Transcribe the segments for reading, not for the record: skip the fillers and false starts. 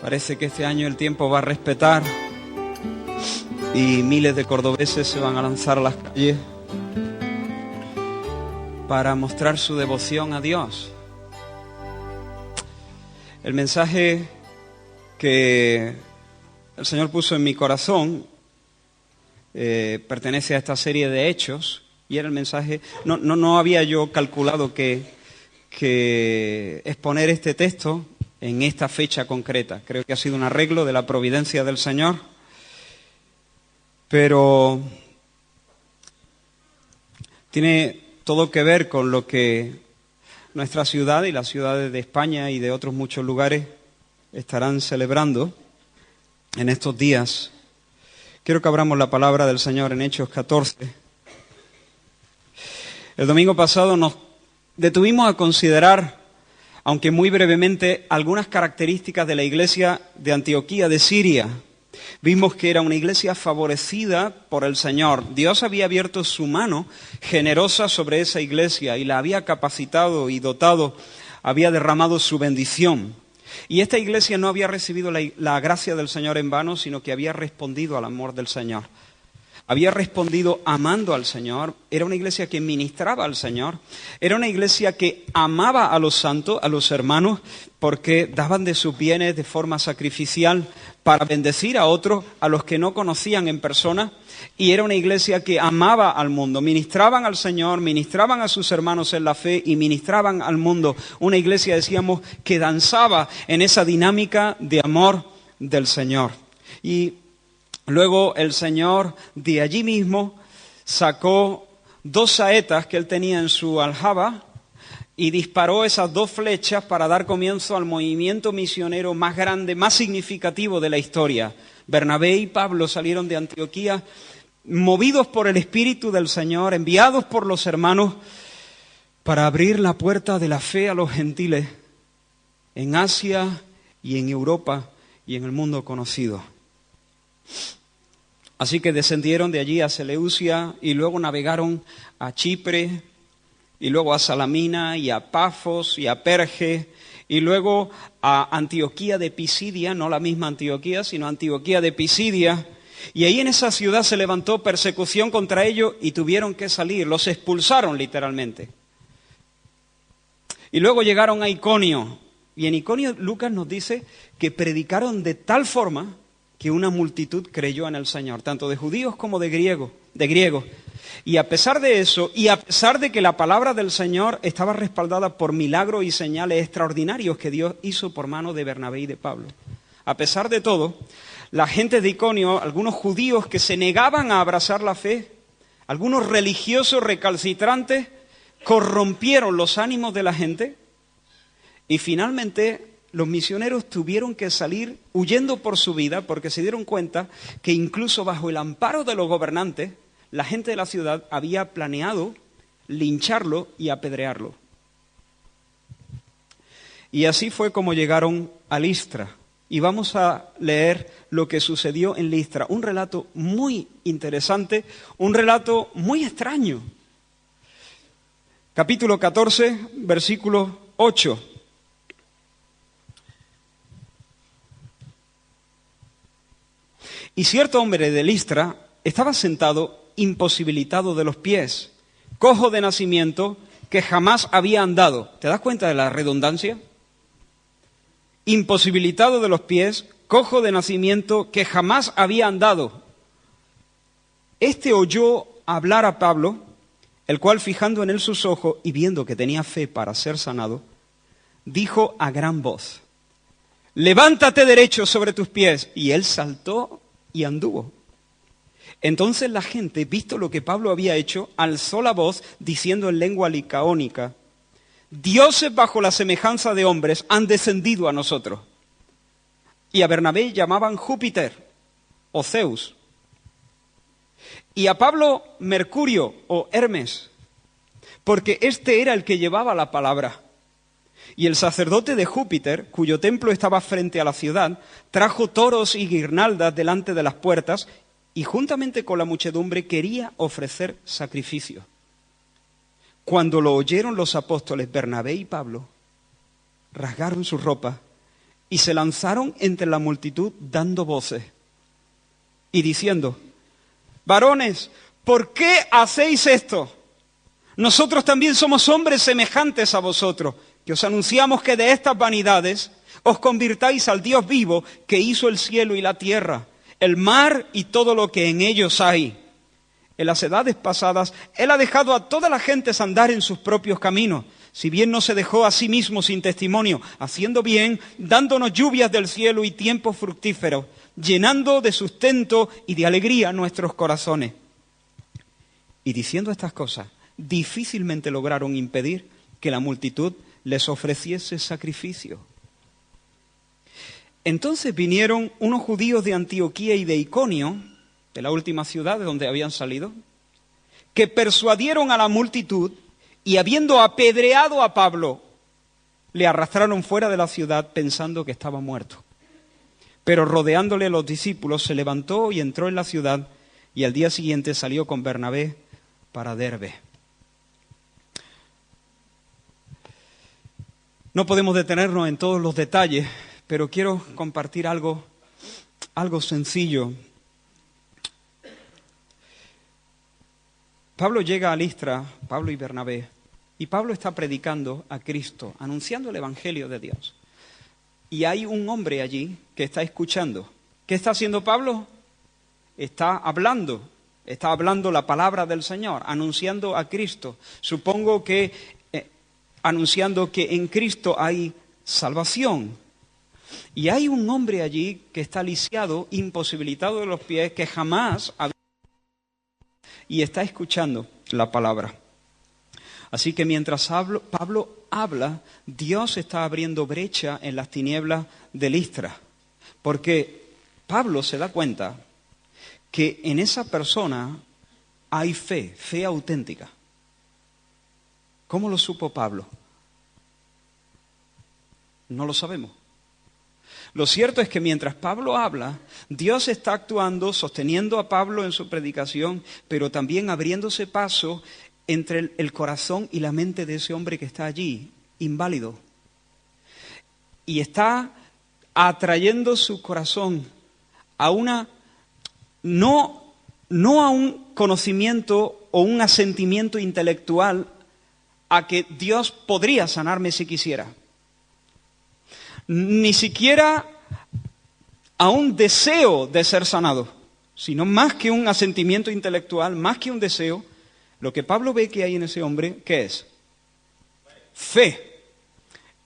Parece que este año el tiempo va a respetar y miles de cordobeses se van a lanzar a las calles para mostrar su devoción a Dios. El mensaje que el Señor puso en mi corazón pertenece a esta serie de hechos y era el mensaje. No había yo calculado que exponer este texto en esta fecha concreta. Creo que ha sido un arreglo de la providencia del Señor, pero tiene todo que ver con lo que nuestra ciudad y las ciudades de España y de otros muchos lugares estarán celebrando en estos días. Quiero que abramos la palabra del Señor en Hechos 14. El domingo pasado nos detuvimos a considerar, aunque muy brevemente, algunas características de la iglesia de Antioquía de Siria. Vimos que era una iglesia favorecida por el Señor. Dios había abierto su mano generosa sobre esa iglesia y la había capacitado y dotado, había derramado su bendición. Y esta iglesia no había recibido la gracia del Señor en vano, sino que había respondido al amor del Señor. Había respondido amando al Señor. Era una iglesia que ministraba al Señor. Era una iglesia que amaba a los santos, a los hermanos, porque daban de sus bienes de forma sacrificial para bendecir a otros, a los que no conocían en persona. Y era una iglesia que amaba al mundo. Ministraban al Señor, ministraban a sus hermanos en la fe y ministraban al mundo. Una iglesia, decíamos, que danzaba en esa dinámica de amor del Señor. Y luego el Señor de allí mismo sacó 2 saetas que él tenía en su aljaba y disparó esas 2 flechas para dar comienzo al movimiento misionero más grande, más significativo de la historia. Bernabé y Pablo salieron de Antioquía movidos por el Espíritu del Señor, enviados por los hermanos para abrir la puerta de la fe a los gentiles en Asia y en Europa y en el mundo conocido. Así que descendieron de allí a Seleucia y luego navegaron a Chipre y luego a Salamina y a Pafos y a Perge y luego a Antioquía de Pisidia, no la misma Antioquía, sino Antioquía de Pisidia. Y ahí en esa ciudad se levantó persecución contra ellos y tuvieron que salir, los expulsaron literalmente. Y luego llegaron a Iconio y en Iconio Lucas nos dice que predicaron de tal forma que una multitud creyó en el Señor, tanto de judíos como de griegos. Y a pesar de eso, y a pesar de que la palabra del Señor estaba respaldada por milagros y señales extraordinarios que Dios hizo por mano de Bernabé y de Pablo, a pesar de todo, la gente de Iconio, algunos judíos que se negaban a abrazar la fe, algunos religiosos recalcitrantes, corrompieron los ánimos de la gente y finalmente los misioneros tuvieron que salir huyendo por su vida porque se dieron cuenta que incluso bajo el amparo de los gobernantes, la gente de la ciudad había planeado lincharlo y apedrearlo. Y así fue como llegaron a Listra. Y vamos a leer lo que sucedió en Listra. Un relato muy interesante, un relato muy extraño. Capítulo 14, versículo 8. Y cierto hombre de Listra estaba sentado imposibilitado de los pies, cojo de nacimiento, que jamás había andado. ¿Te das cuenta de la redundancia? Imposibilitado de los pies, cojo de nacimiento, que jamás había andado. Este oyó hablar a Pablo, el cual fijando en él sus ojos y viendo que tenía fe para ser sanado, dijo a gran voz: levántate derecho sobre tus pies. Y él saltó y anduvo. Entonces la gente, visto lo que Pablo había hecho, alzó la voz diciendo en lengua licaónica: dioses bajo la semejanza de hombres han descendido a nosotros. Y a Bernabé llamaban Júpiter o Zeus. Y a Pablo Mercurio o Hermes, porque este era el que llevaba la palabra. Y el sacerdote de Júpiter, cuyo templo estaba frente a la ciudad, trajo toros y guirnaldas delante de las puertas y juntamente con la muchedumbre quería ofrecer sacrificio. Cuando lo oyeron los apóstoles Bernabé y Pablo, rasgaron sus ropas y se lanzaron entre la multitud dando voces y diciendo: varones, ¿por qué hacéis esto? Nosotros también somos hombres semejantes a vosotros, que os anunciamos que de estas vanidades os convirtáis al Dios vivo que hizo el cielo y la tierra, el mar y todo lo que en ellos hay. En las edades pasadas, Él ha dejado a todas las gentes andar en sus propios caminos, si bien no se dejó a sí mismo sin testimonio, haciendo bien, dándonos lluvias del cielo y tiempos fructíferos, llenando de sustento y de alegría nuestros corazones. Y diciendo estas cosas, difícilmente lograron impedir que la multitud les ofreciese sacrificio. Entonces vinieron unos judíos de Antioquía y de Iconio, de la última ciudad de donde habían salido, que persuadieron a la multitud y, habiendo apedreado a Pablo, le arrastraron fuera de la ciudad pensando que estaba muerto. Pero rodeándole los discípulos, se levantó y entró en la ciudad, y al día siguiente salió con Bernabé para Derbe. No podemos detenernos en todos los detalles, pero quiero compartir algo sencillo. Pablo llega a Listra, Pablo y Bernabé, y Pablo está predicando a Cristo, anunciando el Evangelio de Dios. Y hay un hombre allí que está escuchando. ¿Qué está haciendo Pablo? Está hablando la palabra del Señor, anunciando a Cristo. Supongo que anunciando que en Cristo hay salvación. Y hay un hombre allí que está lisiado, imposibilitado de los pies, que jamás había... y está escuchando la palabra. Así que mientras Pablo habla, Dios está abriendo brecha en las tinieblas de Listra. Porque Pablo se da cuenta que en esa persona hay fe auténtica. ¿Cómo lo supo Pablo? No lo sabemos. Lo cierto es que mientras Pablo habla, Dios está actuando, sosteniendo a Pablo en su predicación, pero también abriéndose paso entre el corazón y la mente de ese hombre que está allí, inválido. Y está atrayendo su corazón a no a un conocimiento o un asentimiento intelectual a que Dios podría sanarme si quisiera. Ni siquiera a un deseo de ser sanado, sino más que un asentimiento intelectual, más que un deseo, lo que Pablo ve que hay en ese hombre, ¿qué es? Fe.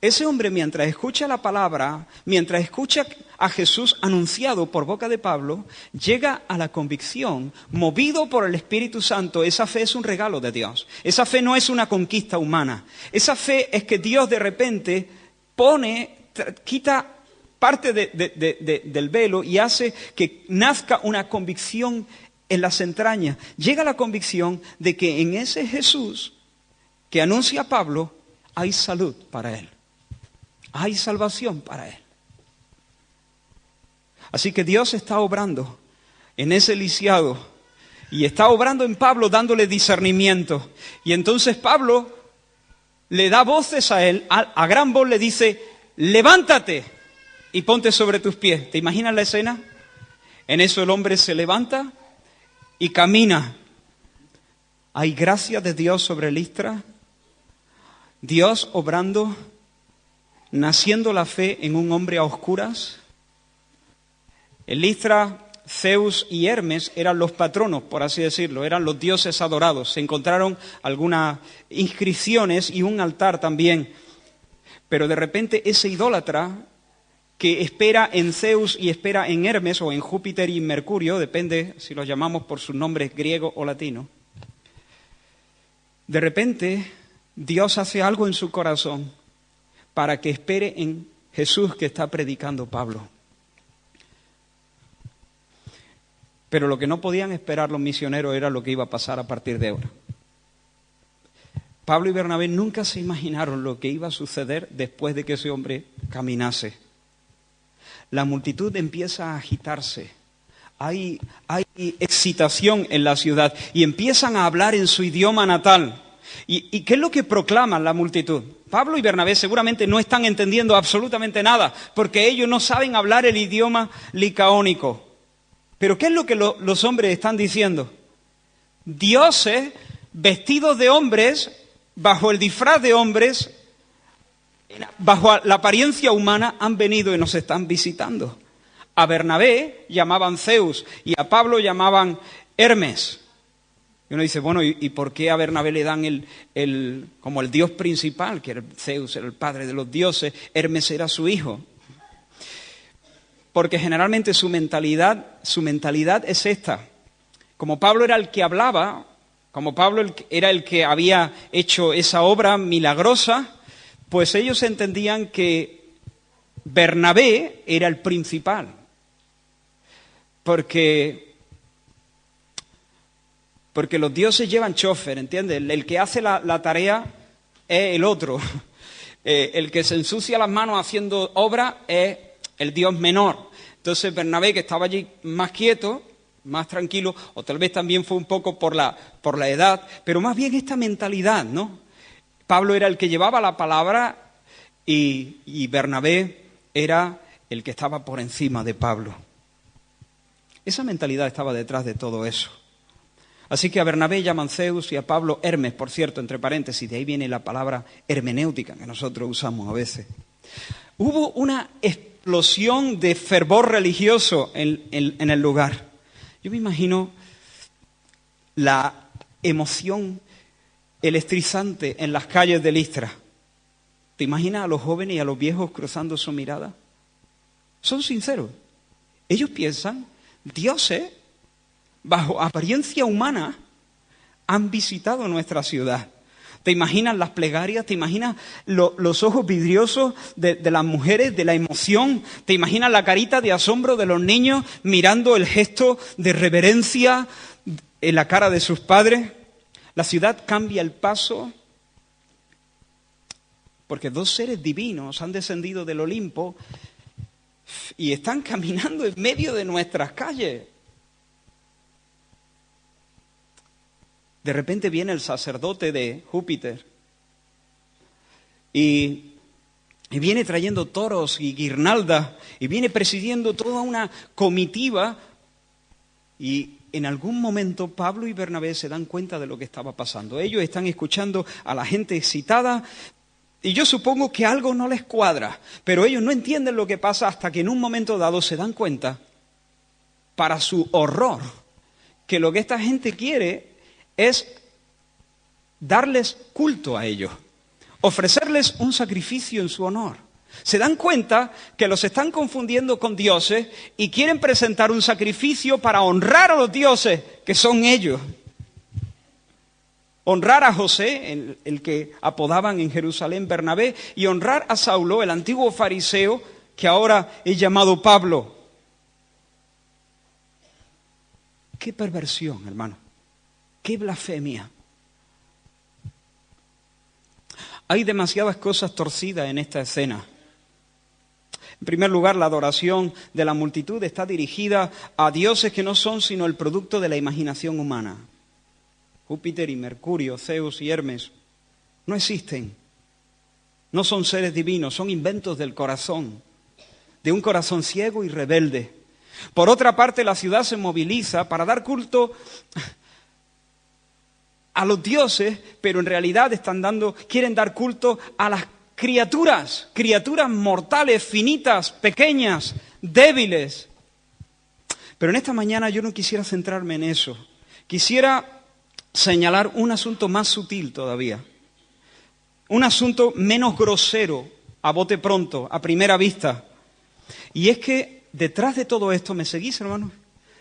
Ese hombre, mientras escucha la palabra, mientras escucha a Jesús anunciado por boca de Pablo, llega a la convicción, movido por el Espíritu Santo. Esa fe es un regalo de Dios. Esa fe no es una conquista humana. Esa fe es que Dios de repente quita parte del velo y hace que nazca una convicción en las entrañas. Llega la convicción de que en ese Jesús que anuncia a Pablo hay salud para él. Hay salvación para él. Así que Dios está obrando en ese lisiado y está obrando en Pablo dándole discernimiento. Y entonces Pablo le da voces a él, a gran voz le dice: levántate y ponte sobre tus pies. ¿Te imaginas la escena? En eso el hombre se levanta y camina. Hay gracia de Dios sobre Listra. Dios obrando, naciendo la fe en un hombre a oscuras. En Listra, Zeus y Hermes eran los patronos, por así decirlo, eran los dioses adorados. Se encontraron algunas inscripciones y un altar también. Pero de repente ese idólatra que espera en Zeus y espera en Hermes o en Júpiter y Mercurio, depende si los llamamos por sus nombres griego o latino, de repente Dios hace algo en su corazón para que espere en Jesús que está predicando Pablo. Pero lo que no podían esperar los misioneros era lo que iba a pasar a partir de ahora. Pablo y Bernabé nunca se imaginaron lo que iba a suceder después de que ese hombre caminase. La multitud empieza a agitarse. Hay excitación en la ciudad y empiezan a hablar en su idioma natal. ¿Y qué es lo que proclaman la multitud? Pablo y Bernabé seguramente no están entendiendo absolutamente nada, porque ellos no saben hablar el idioma licaónico. Pero ¿qué es lo que los hombres están diciendo? Dioses vestidos de hombres, bajo el disfraz de hombres, bajo la apariencia humana, han venido y nos están visitando. A Bernabé llamaban Zeus y a Pablo llamaban Hermes. Y uno dice, bueno, ¿y por qué a Bernabé le dan como el dios principal, que era Zeus, era el padre de los dioses, Hermes era su hijo? Porque generalmente su mentalidad es esta. Como Pablo era el que hablaba, como Pablo era el que había hecho esa obra milagrosa, pues ellos entendían que Bernabé era el principal. Porque los dioses llevan chofer, ¿entiendes? El que hace la tarea es el otro. El que se ensucia las manos haciendo obra es el dios menor. Entonces Bernabé, que estaba allí más quieto, más tranquilo, o tal vez también fue un poco por la edad, pero más bien esta mentalidad, ¿no? Pablo era el que llevaba la palabra y Bernabé era el que estaba por encima de Pablo. Esa mentalidad estaba detrás de todo eso. Así que a Bernabé llaman Zeus y a Pablo Hermes, por cierto, entre paréntesis, de ahí viene la palabra hermenéutica que nosotros usamos a veces. Hubo una explosión de fervor religioso en el lugar. Yo me imagino la emoción electrizante en las calles de Listra. ¿Te imaginas a los jóvenes y a los viejos cruzando su mirada? Son sinceros. Ellos piensan, dioses, bajo apariencia humana, han visitado nuestra ciudad. ¿Te imaginas las plegarias? ¿Te imaginas los ojos vidriosos de las mujeres, de la emoción? ¿Te imaginas la carita de asombro de los niños mirando el gesto de reverencia en la cara de sus padres? La ciudad cambia el paso porque dos seres divinos han descendido del Olimpo y están caminando en medio de nuestras calles. De repente viene el sacerdote de Júpiter y viene trayendo toros y guirnaldas y viene presidiendo toda una comitiva y en algún momento Pablo y Bernabé se dan cuenta de lo que estaba pasando. Ellos están escuchando a la gente excitada y yo supongo que algo no les cuadra, pero ellos no entienden lo que pasa hasta que en un momento dado se dan cuenta, para su horror, que lo que esta gente quiere es darles culto a ellos, ofrecerles un sacrificio en su honor. Se dan cuenta que los están confundiendo con dioses y quieren presentar un sacrificio para honrar a los dioses, que son ellos. Honrar a José, el que apodaban en Jerusalén Bernabé, y honrar a Saulo, el antiguo fariseo, que ahora es llamado Pablo. ¡Qué perversión, hermano! ¡Qué blasfemia! Hay demasiadas cosas torcidas en esta escena. En primer lugar, la adoración de la multitud está dirigida a dioses que no son sino el producto de la imaginación humana. Júpiter y Mercurio, Zeus y Hermes no existen. No son seres divinos, son inventos del corazón, de un corazón ciego y rebelde. Por otra parte, la ciudad se moviliza para dar culto a los dioses, pero en realidad quieren dar culto a las criaturas mortales, finitas, pequeñas, débiles. Pero en esta mañana yo no quisiera centrarme en eso. Quisiera señalar un asunto más sutil todavía. Un asunto menos grosero, a bote pronto, a primera vista. Y es que detrás de todo esto, ¿me seguís, hermanos?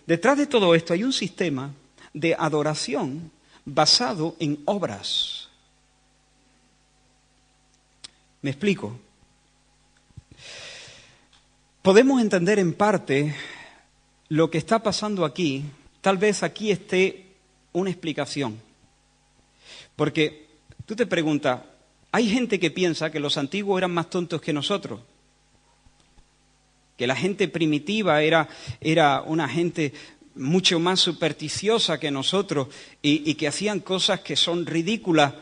Detrás de todo esto hay un sistema de adoración basado en obras. ¿Me explico? Podemos entender en parte lo que está pasando aquí. Tal vez aquí esté una explicación. Porque tú te preguntas, hay gente que piensa que los antiguos eran más tontos que nosotros. Que la gente primitiva era una gente mucho más supersticiosa que nosotros y que hacían cosas que son ridículas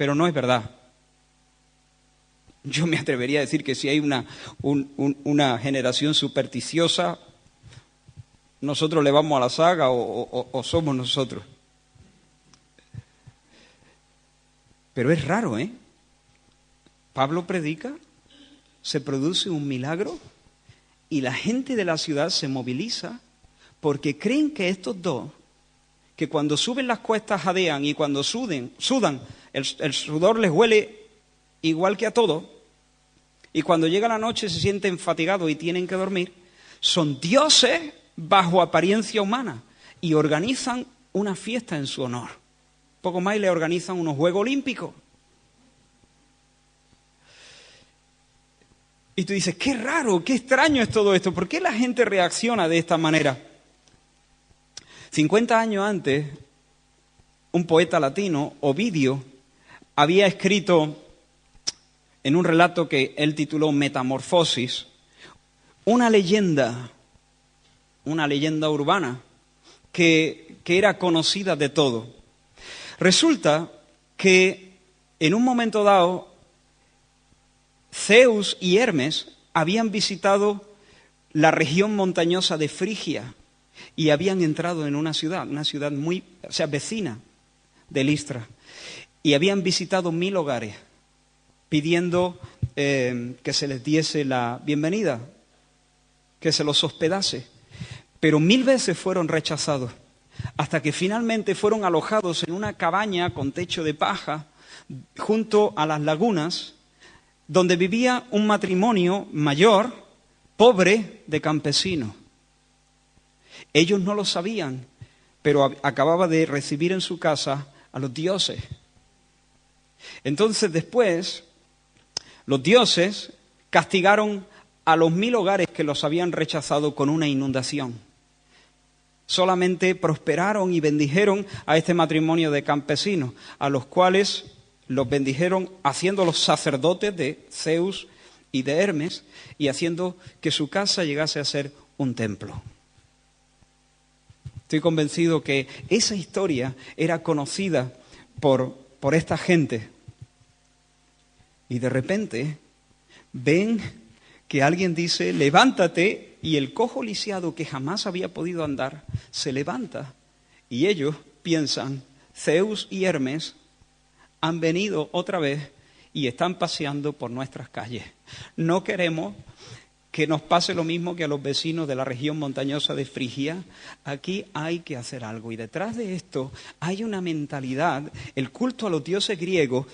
pero no es verdad. Yo me atrevería a decir que si hay una generación supersticiosa, nosotros le vamos a la saga o somos nosotros. Pero es raro, ¿eh? Pablo predica, se produce un milagro y la gente de la ciudad se moviliza porque creen que estos dos, que cuando suben las cuestas jadean y cuando sudan, el sudor les huele igual que a todos, y cuando llega la noche se sienten fatigados y tienen que dormir, son dioses bajo apariencia humana y organizan una fiesta en su honor. Poco más y le organizan unos Juegos Olímpicos. Y tú dices, qué raro, qué extraño es todo esto. ¿Por qué la gente reacciona de esta manera? 50 años antes, un poeta latino, Ovidio, había escrito en un relato que él tituló Metamorfosis, una leyenda urbana que era conocida de todo. Resulta que en un momento dado, Zeus y Hermes habían visitado la región montañosa de Frigia y habían entrado en una ciudad muy, vecina de Listra, y habían visitado 1000 hogares pidiendo que se les diese la bienvenida, que se los hospedase. Pero 1000 veces fueron rechazados, hasta que finalmente fueron alojados en una cabaña con techo de paja junto a las lagunas, donde vivía un matrimonio mayor, pobre, de campesinos. Ellos no lo sabían, pero acababa de recibir en su casa a los dioses. Entonces después, los dioses castigaron a los 1000 hogares que los habían rechazado con una inundación. Solamente prosperaron y bendijeron a este matrimonio de campesinos, a los cuales los bendijeron haciéndolos sacerdotes de Zeus y de Hermes y haciendo que su casa llegase a ser un templo. Estoy convencido que esa historia era conocida por esta gente. Y de repente ven que alguien dice, levántate, y el cojo lisiado que jamás había podido andar se levanta. Y ellos piensan, Zeus y Hermes han venido otra vez y están paseando por nuestras calles. No queremos que nos pase lo mismo que a los vecinos de la región montañosa de Frigia. Aquí hay que hacer algo. Y detrás de esto hay una mentalidad. El culto a los dioses griegos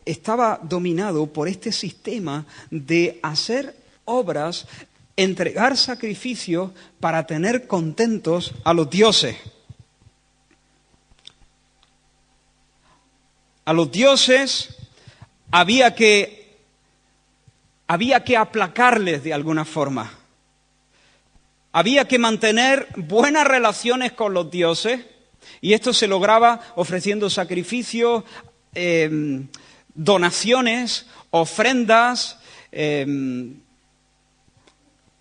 estaba dominado por este sistema de hacer obras, entregar sacrificios para tener contentos a los dioses. A los dioses había que aplacarles de alguna forma. Había que mantener buenas relaciones con los dioses, y esto se lograba ofreciendo sacrificios, donaciones, ofrendas,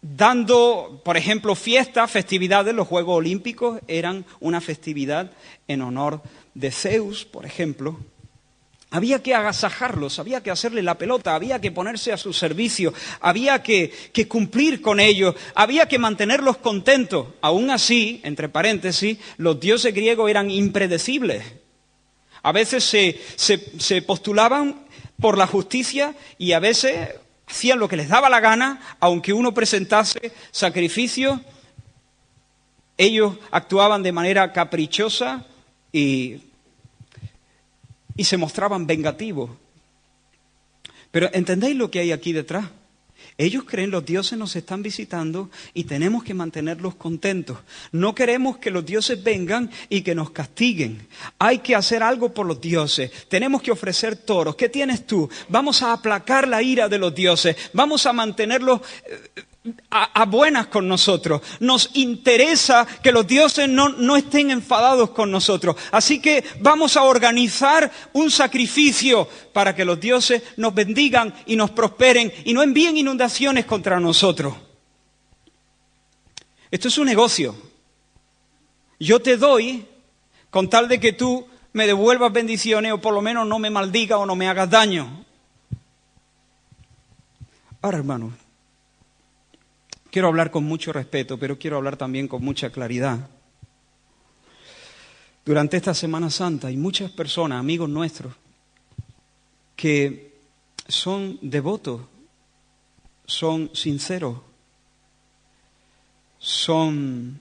dando, por ejemplo, fiestas, festividades. Los Juegos Olímpicos eran una festividad en honor de Zeus, por ejemplo. Había que agasajarlos, había que hacerle la pelota, había que ponerse a su servicio, había que cumplir con ellos, había que mantenerlos contentos. Aún así, entre paréntesis, los dioses griegos eran impredecibles. A veces se postulaban por la justicia y a veces hacían lo que les daba la gana, aunque uno presentase sacrificios. Ellos actuaban de manera caprichosa y se mostraban vengativos. Pero ¿entendéis lo que hay aquí detrás? Ellos creen los dioses nos están visitando y tenemos que mantenerlos contentos. No queremos que los dioses vengan y que nos castiguen. Hay que hacer algo por los dioses. Tenemos que ofrecer toros. ¿Qué tienes tú? Vamos a aplacar la ira de los dioses. Vamos a mantenerlos a buenas con nosotros. Nos interesa que los dioses no estén enfadados con nosotros. Así que vamos a organizar un sacrificio para que los dioses nos bendigan y nos prosperen y no envíen inundaciones contra nosotros. Esto es un negocio. Yo te doy con tal de que tú me devuelvas bendiciones o por lo menos no me maldigas o no me hagas daño. Ahora, hermanos, quiero hablar con mucho respeto, pero quiero hablar también con mucha claridad. Durante esta Semana Santa hay muchas personas, amigos nuestros, que son devotos, son sinceros, son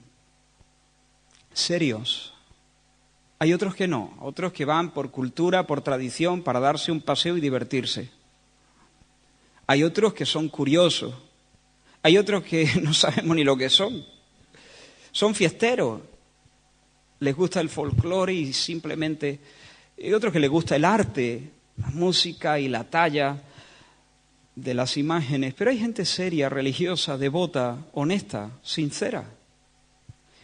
serios. Hay otros que no, otros que van por cultura, por tradición, para darse un paseo y divertirse. Hay otros que son curiosos, hay otros que no sabemos ni lo que son. Son fiesteros, les gusta el folclore y simplemente... Hay otros que les gusta el arte, la música y la talla de las imágenes. Pero hay gente seria, religiosa, devota, honesta, sincera.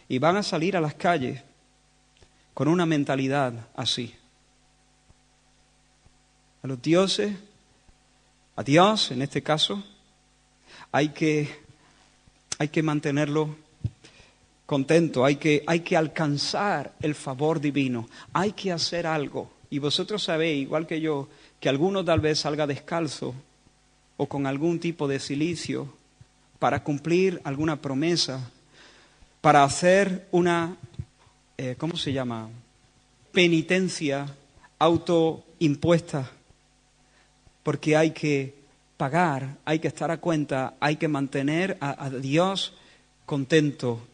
Y van a salir a las calles con una mentalidad así. A los dioses, a Dios en este caso, hay que mantenerlo contento, hay que alcanzar el favor divino, hay que hacer algo. Y vosotros sabéis, igual que yo, que alguno tal vez salga descalzo o con algún tipo de cilicio para cumplir alguna promesa, para hacer una, ¿cómo se llama?, penitencia autoimpuesta, porque hay que pagar, hay que estar a cuenta, hay que mantener a Dios contento.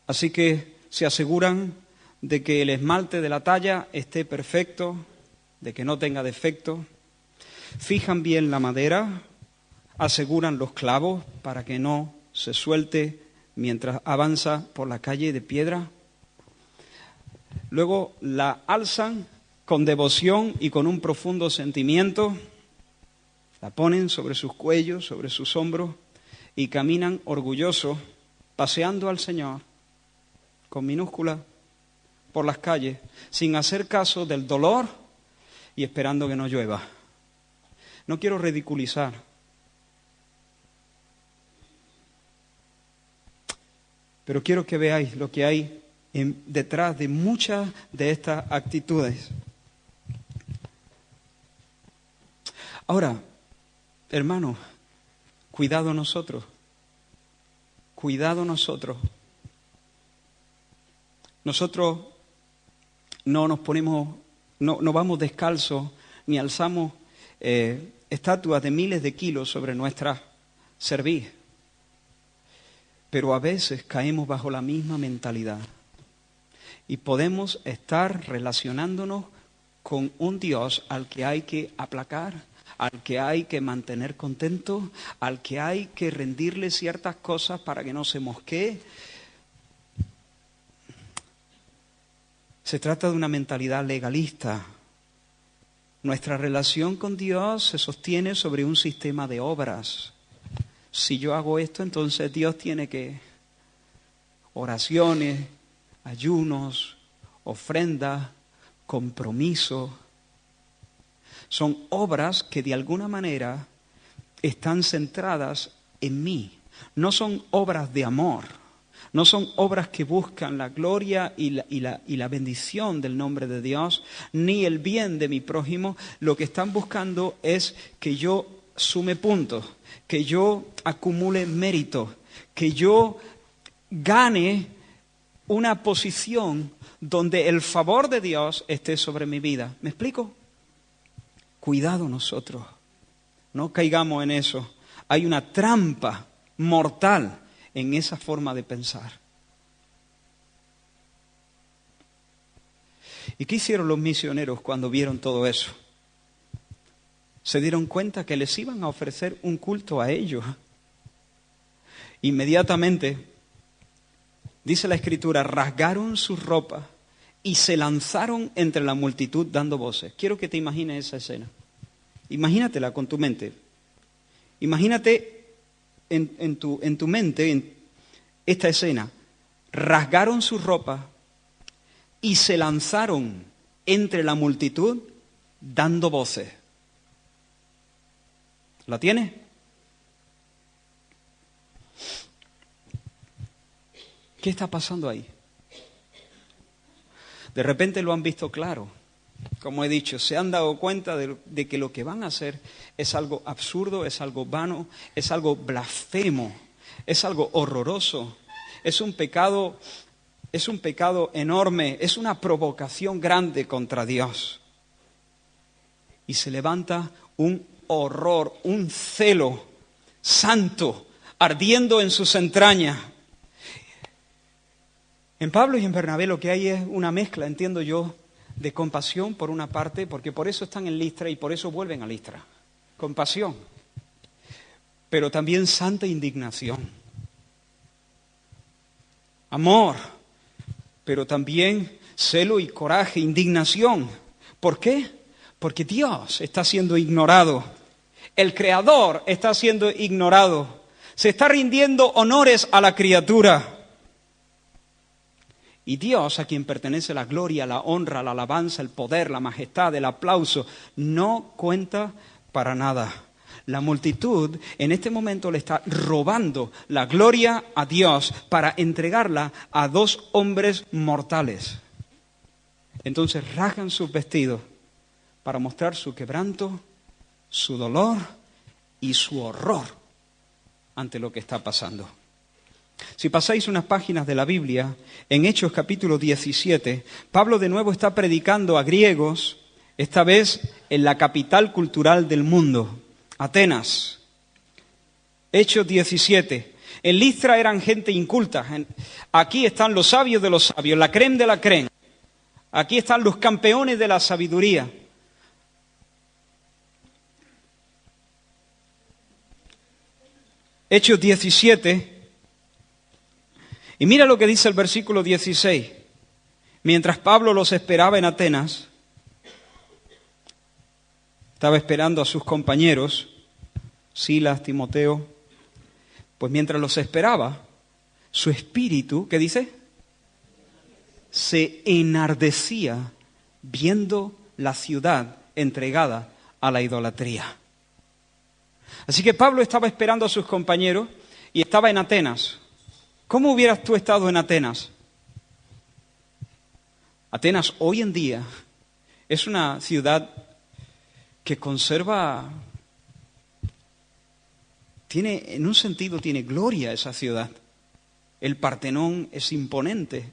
Así que se aseguran de que el esmalte de la talla esté perfecto, de que no tenga defecto. Fijan bien la madera, aseguran los clavos para que no se suelte mientras avanza por la calle de piedra. Luego la alzan con devoción y con un profundo sentimiento, la ponen sobre sus cuellos, sobre sus hombros y caminan orgullosos, paseando al Señor con minúscula por las calles, sin hacer caso del dolor y esperando que no llueva. No quiero ridiculizar, pero quiero que veáis lo que hay detrás de muchas de estas actitudes. Ahora, hermanos, cuidado nosotros. Nosotros no nos ponemos, no vamos descalzos ni alzamos estatuas de miles de kilos sobre nuestra cerviz. Pero a veces caemos bajo la misma mentalidad y podemos estar relacionándonos con un Dios al que hay que aplacar, al que hay que mantener contento, al que hay que rendirle ciertas cosas para que no se mosquee. Se trata de una mentalidad legalista. Nuestra relación con Dios se sostiene sobre un sistema de obras. Si yo hago esto, entonces Dios tiene que... Oraciones, ayunos, ofrendas, compromiso. Son obras que de alguna manera están centradas en mí. No son obras de amor. No son obras que buscan la gloria y la bendición del nombre de Dios, ni el bien de mi prójimo. Lo que están buscando es que yo sume puntos, que yo acumule méritos, que yo gane una posición donde el favor de Dios esté sobre mi vida. ¿Me explico? Cuidado nosotros, no caigamos en eso. Hay una trampa mortal en esa forma de pensar. ¿Y qué hicieron los misioneros cuando vieron todo eso? Se dieron cuenta que les iban a ofrecer un culto a ellos. Inmediatamente, dice la Escritura, rasgaron sus ropas y se lanzaron entre la multitud dando voces. Quiero que te imagines esa escena. Imagínatela con tu mente. Imagínate en tu mente en esta escena. Rasgaron sus ropas y se lanzaron entre la multitud dando voces. ¿La tienes? ¿Qué está pasando ahí? De repente lo han visto claro. Como he dicho, se han dado cuenta de que lo que van a hacer es algo absurdo, es algo vano, es algo blasfemo, es algo horroroso, es un pecado enorme, es una provocación grande contra Dios. Y se levanta un horror, un celo santo, ardiendo en sus entrañas. En Pablo y en Bernabé lo que hay es una mezcla, entiendo yo, de compasión por una parte, porque por eso están en Listra y por eso vuelven a Listra. Compasión, pero también santa indignación. Amor, pero también celo y coraje, indignación. ¿Por qué? Porque Dios está siendo ignorado. El Creador está siendo ignorado. Se está rindiendo honores a la criatura. Y Dios, a quien pertenece la gloria, la honra, la alabanza, el poder, la majestad, el aplauso, no cuenta para nada. La multitud en este momento le está robando la gloria a Dios para entregarla a dos hombres mortales. Entonces rasgan sus vestidos para mostrar su quebranto, su dolor y su horror ante lo que está pasando. Si pasáis unas páginas de la Biblia, en Hechos capítulo 17, Pablo de nuevo está predicando a griegos, esta vez en la capital cultural del mundo, Atenas. Hechos 17. En Listra eran gente inculta. Aquí están los sabios de los sabios, la crème de la crème. Aquí están los campeones de la sabiduría. Hechos 17. Y mira lo que dice el versículo 16. Mientras Pablo los esperaba en Atenas, estaba esperando a sus compañeros, Silas, Timoteo, pues mientras los esperaba, su espíritu, ¿qué dice? Se enardecía viendo la ciudad entregada a la idolatría. Así que Pablo estaba esperando a sus compañeros y estaba en Atenas. ¿Cómo hubieras tú estado en Atenas? Atenas hoy en día es una ciudad que conserva, en un sentido tiene gloria esa ciudad. El Partenón es imponente.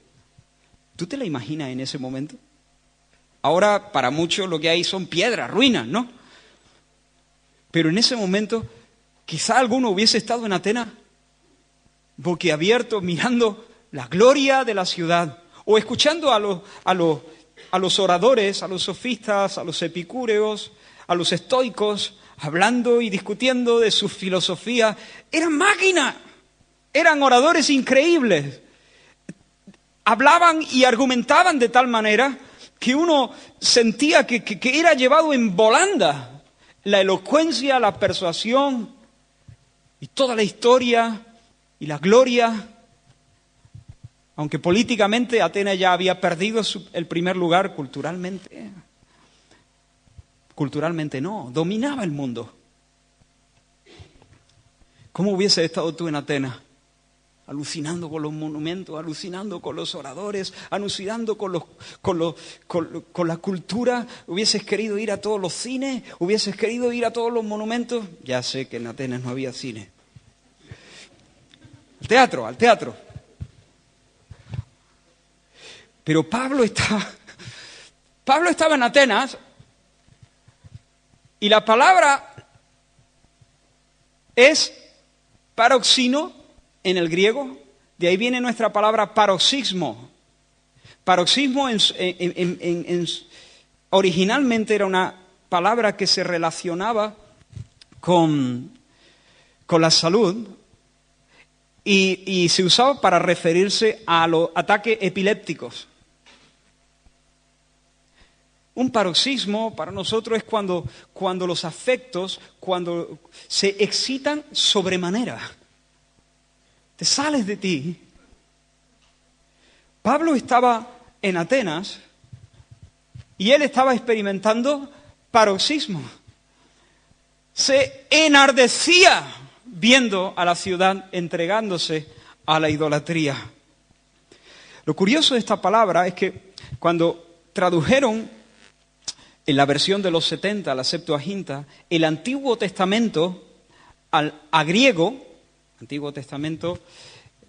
¿Tú te la imaginas en ese momento? Ahora para muchos lo que hay son piedras, ruinas, ¿no? Pero en ese momento quizá alguno hubiese estado en Atenas boquiabierto mirando la gloria de la ciudad o escuchando a los oradores, a los sofistas, a los epicúreos, a los estoicos, hablando y discutiendo de su filosofía. Eran máquinas, eran oradores increíbles. Hablaban y argumentaban de tal manera que uno sentía que era llevado en volanda. La elocuencia, la persuasión y toda la historia y la gloria. Aunque políticamente Atenas ya había perdido el primer lugar culturalmente. Culturalmente no, dominaba el mundo. ¿Cómo hubiese estado tú en Atenas? Alucinando con los monumentos, alucinando con los oradores, alucinando con la cultura. ¿Hubieses querido ir a todos los cines? ¿Hubieses querido ir a todos los monumentos? Ya sé que en Atenas no había cine. Al teatro. Pero Pablo estaba en Atenas y la palabra es paroxino en el griego. De ahí viene nuestra palabra paroxismo. Paroxismo originalmente era una palabra que se relacionaba con la salud y se usaba para referirse a los ataques epilépticos. Un paroxismo para nosotros es cuando los afectos, cuando se excitan sobremanera. Te sales de ti. Pablo estaba en Atenas y él estaba experimentando paroxismo. Se enardecía viendo a la ciudad entregándose a la idolatría. Lo curioso de esta palabra es que Cuando tradujeron en la versión de los 70, la Septuaginta, el Antiguo Testamento a griego, Antiguo Testamento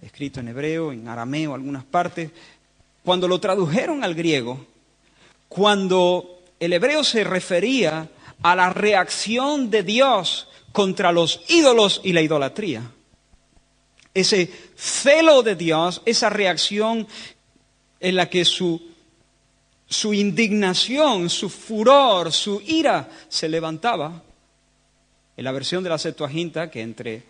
escrito en hebreo, en arameo, algunas partes, cuando lo tradujeron al griego, cuando el hebreo se refería a la reacción de Dios contra los ídolos y la idolatría, ese celo de Dios, esa reacción en la que su indignación, su furor, su ira se levantaba, en la versión de la Septuaginta, que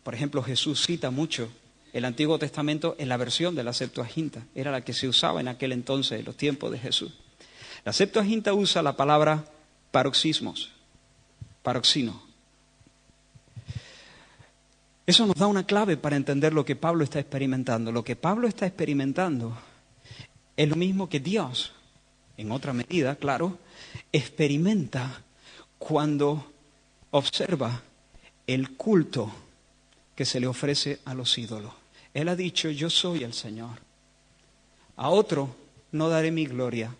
por ejemplo, Jesús cita mucho el Antiguo Testamento, en la versión de la Septuaginta, era la que se usaba en aquel entonces, en los tiempos de Jesús. La Septuaginta usa la palabra paroxismos, paroxino. Eso nos da una clave para entender lo que Pablo está experimentando. Lo que Pablo está experimentando es lo mismo que Dios, en otra medida, claro, experimenta cuando observa el culto que se le ofrece a los ídolos. Él ha dicho, yo soy el Señor. A otro no daré mi gloria,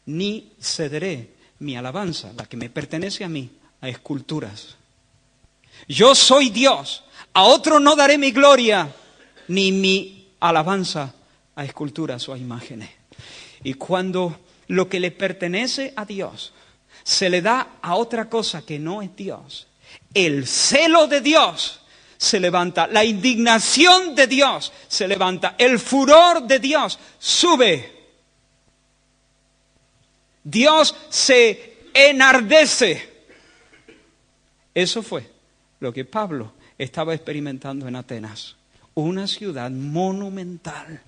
ni cederé mi alabanza, la que me pertenece a mí, a esculturas. Yo soy Dios, a otro no daré mi gloria, ni mi alabanza a esculturas o a imágenes. Y cuando lo que le pertenece a Dios se le da a otra cosa que no es Dios, el celo de Dios se levanta, la indignación de Dios se levanta, el furor de Dios sube. Dios se enardece. Eso fue lo que Pablo estaba experimentando en Atenas. Una ciudad monumental,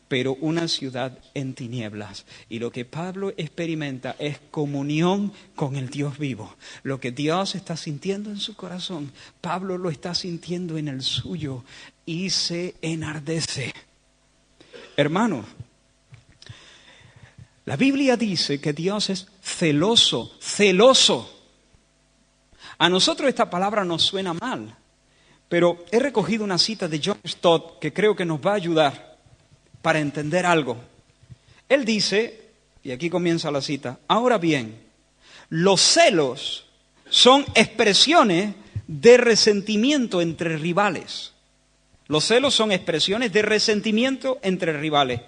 pero una ciudad en tinieblas. Y lo que Pablo experimenta es comunión con el Dios vivo. Lo que Dios está sintiendo en su corazón, Pablo lo está sintiendo en el suyo y se enardece. Hermanos, la Biblia dice que Dios es celoso, celoso. A nosotros esta palabra nos suena mal, pero he recogido una cita de John Stott que creo que nos va a ayudar para entender algo. Él dice, y aquí comienza la cita, ahora bien, los celos son expresiones de resentimiento entre rivales. Los celos son expresiones de resentimiento entre rivales.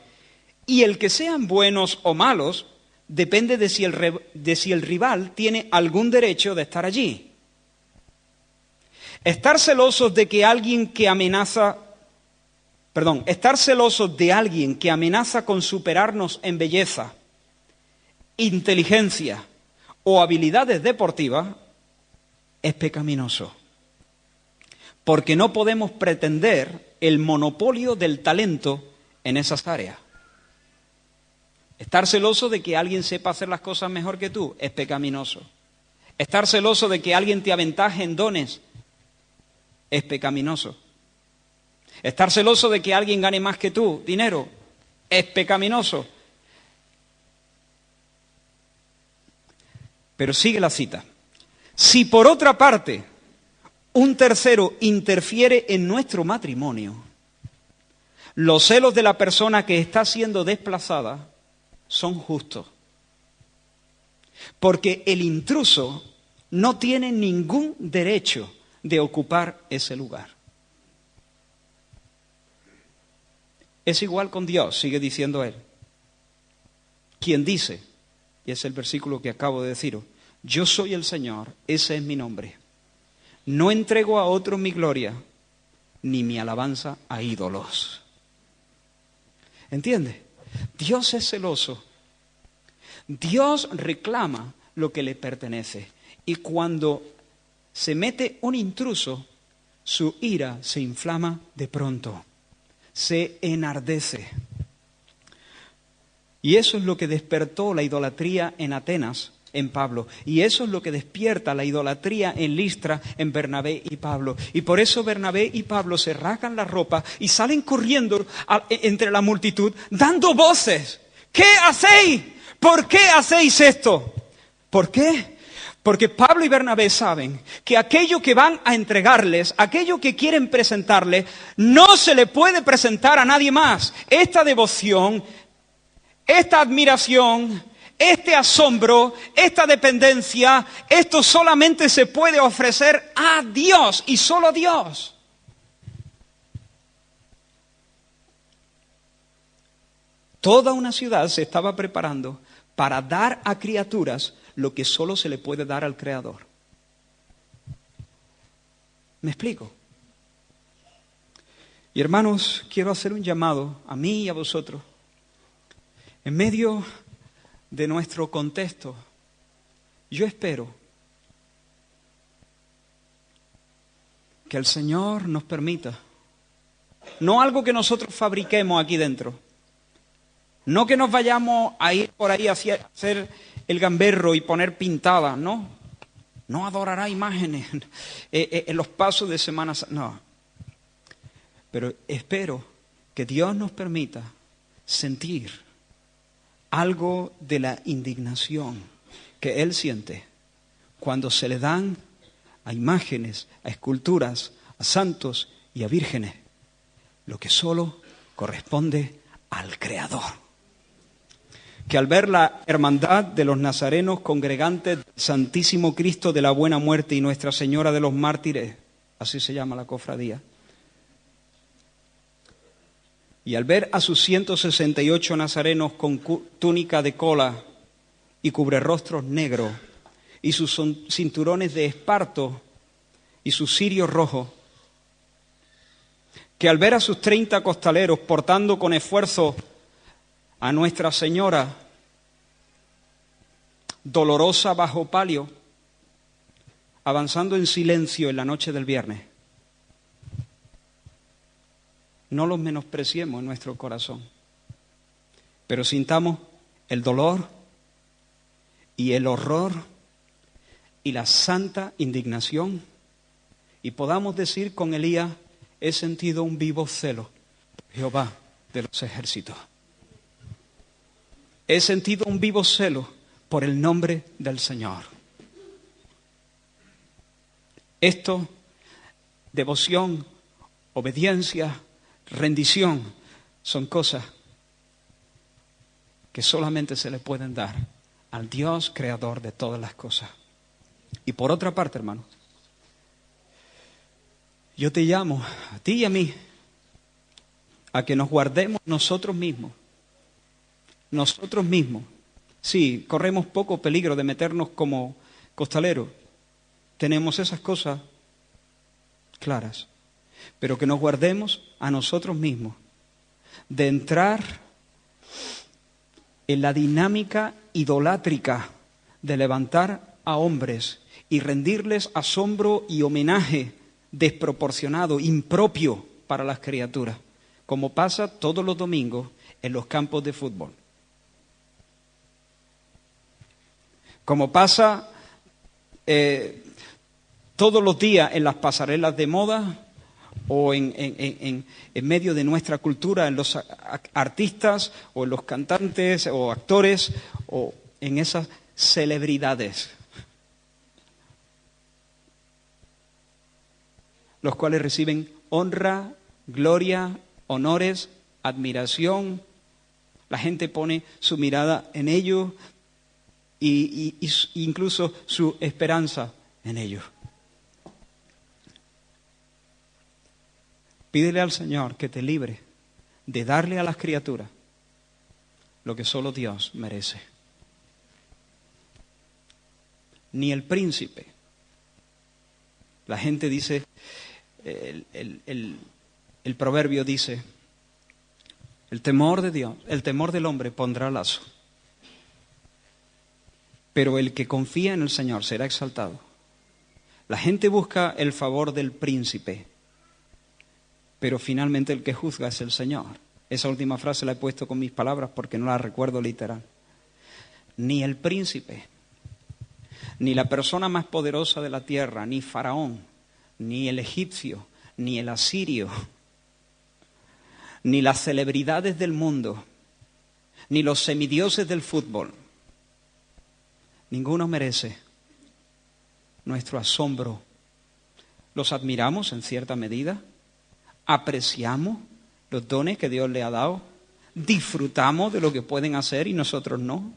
Y el que sean buenos o malos depende de si el rival tiene algún derecho de estar allí. Estar celosos de alguien que amenaza con superarnos en belleza, inteligencia o habilidades deportivas es pecaminoso. Porque no podemos pretender el monopolio del talento en esas áreas. Estar celoso de que alguien sepa hacer las cosas mejor que tú es pecaminoso. Estar celoso de que alguien te aventaje en dones es pecaminoso. Estar celoso de que alguien gane más que tú, dinero, es pecaminoso. Pero sigue la cita. Si por otra parte un tercero interfiere en nuestro matrimonio, los celos de la persona que está siendo desplazada son justos. Porque el intruso no tiene ningún derecho de ocupar ese lugar. Es igual con Dios, sigue diciendo él. Quien dice, y es el versículo que acabo de deciros, yo soy el Señor, ese es mi nombre. No entrego a otros mi gloria, ni mi alabanza a ídolos. ¿Entiende? Dios es celoso. Dios reclama lo que le pertenece. Y cuando se mete un intruso, su ira se inflama de pronto. Se enardece. Y eso es lo que despertó la idolatría en Atenas, en Pablo. Y eso es lo que despierta la idolatría en Listra, en Bernabé y Pablo. Y por eso Bernabé y Pablo se rasgan la ropa y salen corriendo entre la multitud, dando voces. ¿Qué hacéis? ¿Por qué hacéis esto? ¿Por qué? Porque Pablo y Bernabé saben que aquello que van a entregarles, aquello que quieren presentarles, no se le puede presentar a nadie más. Esta devoción esta admiración, este asombro, esta dependencia, esto solamente se puede ofrecer a Dios y solo a Dios. Toda una ciudad se estaba preparando para dar a criaturas lo que solo se le puede dar al Creador. ¿Me explico? Y hermanos, quiero hacer un llamado a mí y a vosotros. En medio de nuestro contexto, yo espero que el Señor nos permita, no algo que nosotros fabriquemos aquí dentro, no que nos vayamos a ir por ahí a hacer el gamberro y poner pintadas, no. No adorará imágenes en los pasos de Semana Santa, no. Pero espero que Dios nos permita sentir algo de la indignación que Él siente cuando se le dan a imágenes, a esculturas, a santos y a vírgenes lo que solo corresponde al Creador. Que al ver la hermandad de los nazarenos congregantes del Santísimo Cristo de la Buena Muerte y Nuestra Señora de los Mártires, así se llama la cofradía, y al ver a sus 168 nazarenos con túnica de cola y cubrerrostros negros, y sus cinturones de esparto y sus cirios rojos, que al ver a sus 30 costaleros portando con esfuerzo a Nuestra Señora dolorosa bajo palio, avanzando en silencio en la noche del viernes, no los menospreciemos en nuestro corazón, pero sintamos el dolor y el horror y la santa indignación y podamos decir con Elías: he sentido un vivo celo por Jehová de los ejércitos. He sentido un vivo celo por el nombre del Señor. Esto, devoción, obediencia, rendición, son cosas que solamente se le pueden dar al Dios creador de todas las cosas. Y por otra parte, hermano, yo te llamo a ti y a mí a que nos guardemos nosotros mismos. Nosotros mismos. Sí, corremos poco peligro de meternos como costaleros. Tenemos esas cosas claras. Pero que nos guardemos a nosotros mismos de entrar en la dinámica idolátrica de levantar a hombres y rendirles asombro y homenaje desproporcionado, impropio para las criaturas, como pasa todos los domingos en los campos de fútbol. Como pasa todos los días en las pasarelas de moda o en medio de nuestra cultura, en los artistas o en los cantantes o actores o en esas celebridades, los cuales reciben honra, gloria, honores, admiración. La gente pone su mirada en ellos y incluso su esperanza en ellos. Pídele al Señor que te libre de darle a las criaturas lo que solo Dios merece. Ni el príncipe. La gente dice, el proverbio dice, el temor de Dios, el temor del hombre pondrá lazo. Pero el que confía en el Señor será exaltado. La gente busca el favor del príncipe, pero finalmente el que juzga es el Señor. Esa última frase la he puesto con mis palabras porque no la recuerdo literal. Ni el príncipe, ni la persona más poderosa de la tierra, ni Faraón, ni el egipcio, ni el asirio, ni las celebridades del mundo, ni los semidioses del fútbol, ninguno merece nuestro asombro. Los admiramos en cierta medida, apreciamos los dones que Dios le ha dado, disfrutamos de lo que pueden hacer y nosotros no.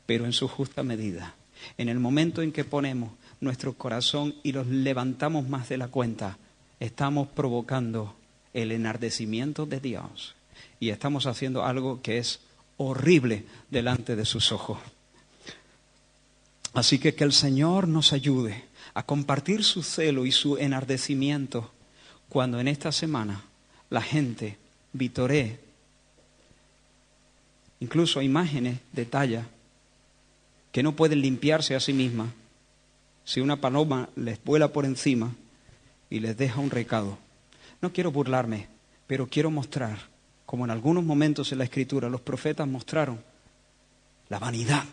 Pero en su justa medida, en el momento en que ponemos nuestro corazón y los levantamos más de la cuenta, estamos provocando el enardecimiento de Dios y estamos haciendo algo que es horrible delante de sus ojos. Así que el Señor nos ayude a compartir su celo y su enardecimiento cuando en esta semana la gente vitoree incluso imágenes de talla que no pueden limpiarse a sí mismas si una paloma les vuela por encima y les deja un recado. No quiero burlarme, pero quiero mostrar, como en algunos momentos en la Escritura los profetas mostraron, la vanidad.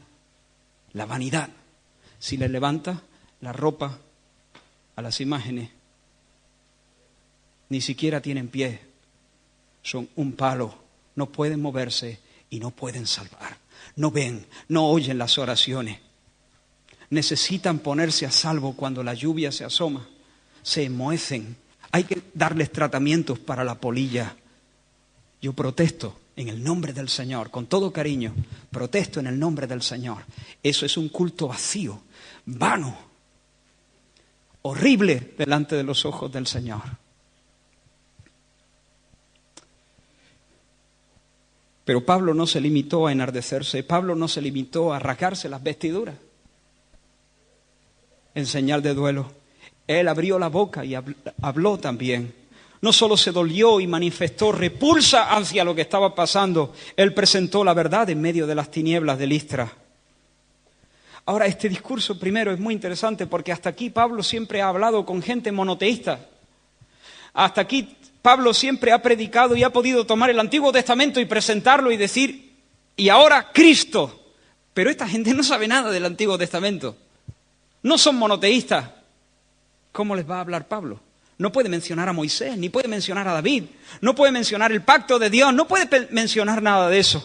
La vanidad. Si les levanta la ropa a las imágenes, ni siquiera tienen pie, son un palo, no pueden moverse y no pueden salvar. No ven, no oyen las oraciones. Necesitan ponerse a salvo cuando la lluvia se asoma. Se enmohecen. Hay que darles tratamientos para la polilla. Yo protesto en el nombre del Señor, con todo cariño, protesto en el nombre del Señor. Eso es un culto vacío, vano, horrible delante de los ojos del Señor. Pero Pablo no se limitó a enardecerse, Pablo no se limitó a rasgarse las vestiduras en señal de duelo. Él abrió la boca y habló también. No solo se dolió y manifestó repulsa hacia lo que estaba pasando, él presentó la verdad en medio de las tinieblas de Listra. Ahora, este discurso primero es muy interesante porque hasta aquí Pablo siempre ha hablado con gente monoteísta. Hasta aquí Pablo siempre ha predicado y ha podido tomar el Antiguo Testamento y presentarlo y decir, y ahora Cristo. Pero esta gente no sabe nada del Antiguo Testamento. No son monoteístas. ¿Cómo les va a hablar Pablo? No puede mencionar a Moisés, ni puede mencionar a David, no puede mencionar el pacto de Dios, no puede mencionar nada de eso.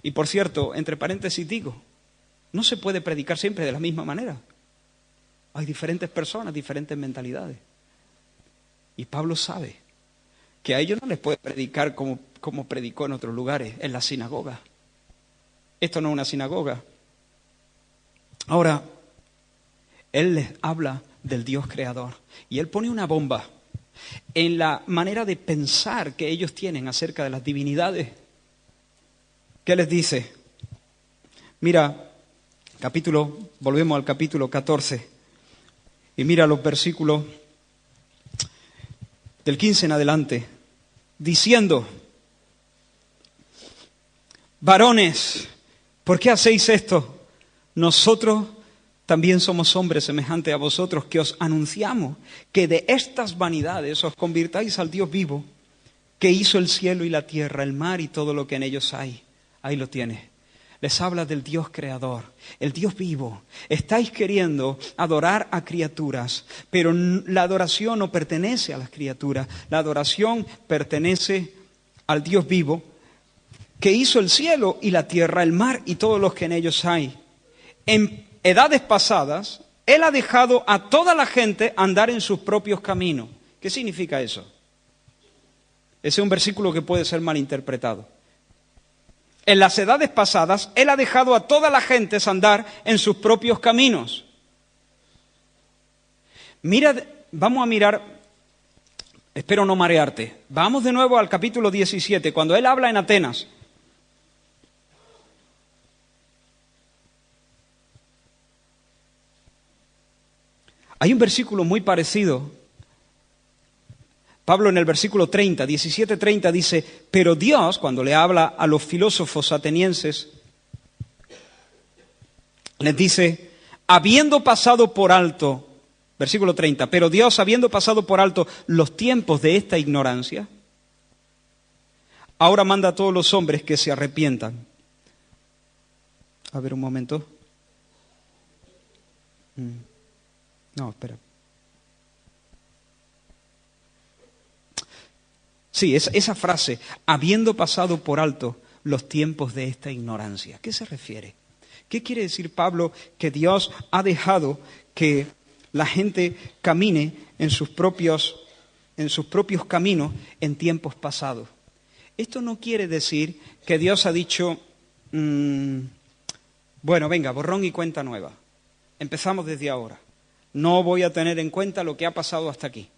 Y por cierto, entre paréntesis digo, no se puede predicar siempre de la misma manera. Hay diferentes personas, diferentes mentalidades. Y Pablo sabe que a ellos no les puede predicar como predicó en otros lugares, en la sinagoga. Esto no es una sinagoga. Ahora, él les habla del Dios creador. Y él pone una bomba en la manera de pensar que ellos tienen acerca de las divinidades. ¿Qué les dice? Mira, volvemos al capítulo 14. Y mira los versículos del 15 en adelante. Diciendo, varones, ¿por qué hacéis esto? Nosotros también somos hombres semejantes a vosotros, que os anunciamos que de estas vanidades os convirtáis al Dios vivo, que hizo el cielo y la tierra, el mar y todo lo que en ellos hay. Ahí lo tienes. Les habla del Dios creador, el Dios vivo. Estáis queriendo adorar a criaturas, pero la adoración no pertenece a las criaturas. La adoración pertenece al Dios vivo, que hizo el cielo y la tierra, el mar y todos los que en ellos hay. En edades pasadas, Él ha dejado a toda la gente andar en sus propios caminos. ¿Qué significa eso? Ese es un versículo que puede ser malinterpretado. En las edades pasadas, Él ha dejado a toda la gente andar en sus propios caminos. Vamos a mirar, espero no marearte. Vamos de nuevo al capítulo 17, cuando Él habla en Atenas. Hay un versículo muy parecido. Pablo en el versículo 30, 17:30 dice, pero Dios, cuando le habla a los filósofos atenienses, les dice, habiendo pasado por alto, versículo 30, pero Dios, habiendo pasado por alto los tiempos de esta ignorancia, ahora manda a todos los hombres que se arrepientan. A ver un momento. No, espera. Sí, esa frase, habiendo pasado por alto los tiempos de esta ignorancia. ¿A qué se refiere? ¿Qué quiere decir Pablo que Dios ha dejado que la gente camine en sus propios en sus propios caminos en tiempos pasados. Esto no quiere decir que Dios ha dicho, bueno, venga, borrón y cuenta nueva. Empezamos desde ahora. No voy a tener en cuenta lo que ha pasado hasta aquí.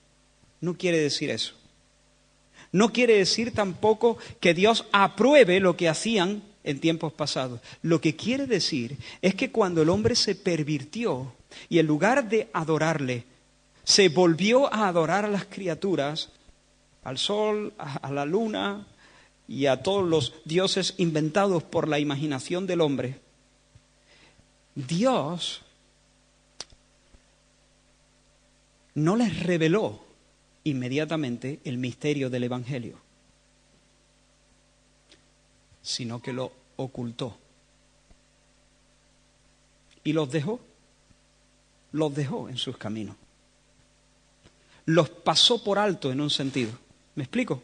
No quiere decir eso. No quiere decir tampoco que Dios apruebe lo que hacían en tiempos pasados. Lo que quiere decir es que cuando el hombre se pervirtió y en lugar de adorarle, se volvió a adorar a las criaturas, al sol, a la luna y a todos los dioses inventados por la imaginación del hombre, Dios no les reveló inmediatamente el misterio del Evangelio, sino que lo ocultó. Y los dejó en sus caminos. Los pasó por alto en un sentido. ¿Me explico?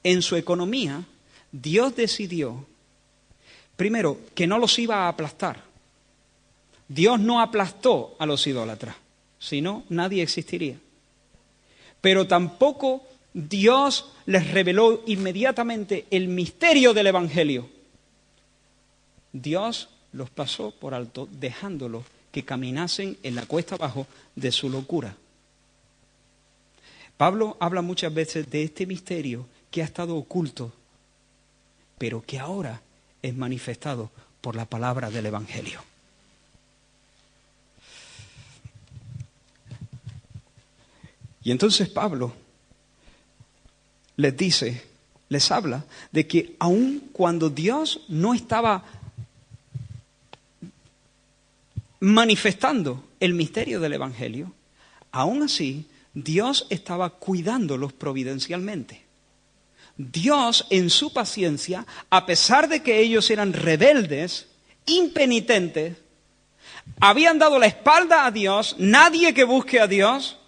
En su economía, Dios decidió, primero, que no los iba a aplastar. Dios no aplastó a los idólatras, si no, nadie existiría. Pero tampoco Dios les reveló inmediatamente el misterio del Evangelio. Dios los pasó por alto, dejándolos que caminasen en la cuesta abajo de su locura. Pablo habla muchas veces de este misterio que ha estado oculto, pero que ahora es manifestado por la palabra del Evangelio. Y entonces Pablo les dice, les habla de que aun cuando Dios no estaba manifestando el misterio del Evangelio, aún así Dios estaba cuidándolos providencialmente. Dios, en su paciencia, a pesar de que ellos eran rebeldes, impenitentes, habían dado la espalda a Dios, nadie que busque a Dios,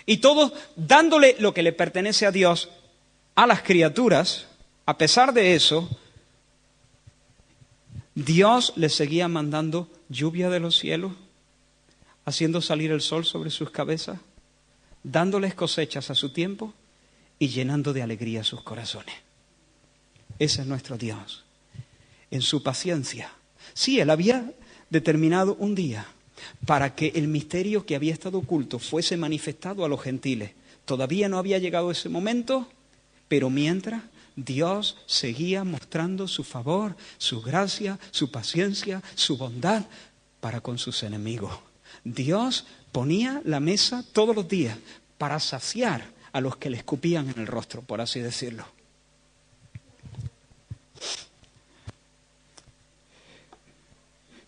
y todos dándole lo que le pertenece a Dios a las criaturas, a pesar de eso, Dios les seguía mandando lluvia de los cielos, haciendo salir el sol sobre sus cabezas, dándoles cosechas a su tiempo y llenando de alegría sus corazones. Ese es nuestro Dios. En su paciencia. Sí, Él había determinado un día para que el misterio que había estado oculto fuese manifestado a los gentiles. Todavía no había llegado ese momento, pero mientras Dios seguía mostrando su favor, su gracia, su paciencia, su bondad para con sus enemigos. Dios ponía la mesa todos los días para saciar a los que le escupían en el rostro, por así decirlo.